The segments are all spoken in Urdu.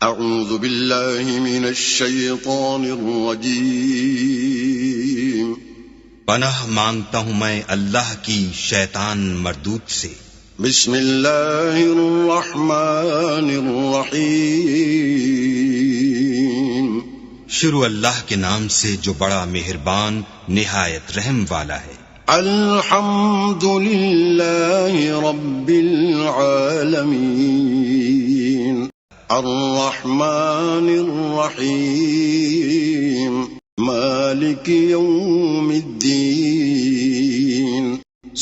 اعوذ باللہ من الشیطان الرجیم پناہ مانگتا ہوں میں اللہ کی شیطان مردود سے۔ بسم اللہ الرحمن الرحیم شروع اللہ کے نام سے جو بڑا مہربان نہایت رحم والا ہے۔ الحمد للہ رب العالمین الرحمن الرحیم مالک یوم الدین۔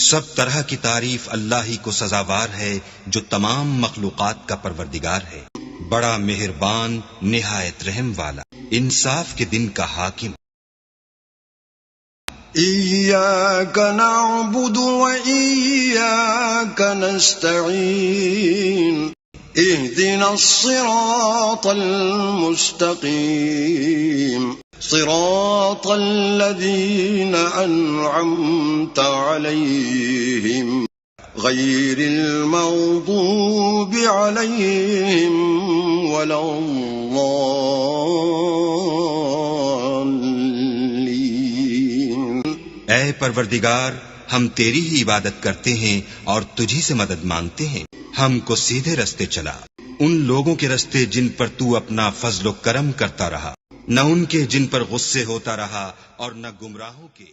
سب طرح کی تعریف اللہ ہی کو سزاوار ہے جو تمام مخلوقات کا پروردگار ہے، بڑا مہربان نہایت رحم والا، انصاف کے دن کا حاکم۔ ایاک نعبد و ایاک نستعین اہدنا الصراط المستقیم صراط الذین انعمت علیہم غیر المغضوب علیہم ولا الضالین۔ اے پروردگار، ہم تیری ہی عبادت کرتے ہیں اور تجھی سے مدد مانگتے ہیں، ہم کو سیدھے رستے چلا، ان لوگوں کے رستے جن پر تو اپنا فضل و کرم کرتا رہا، نہ ان کے جن پر غصے ہوتا رہا اور نہ گمراہوں کے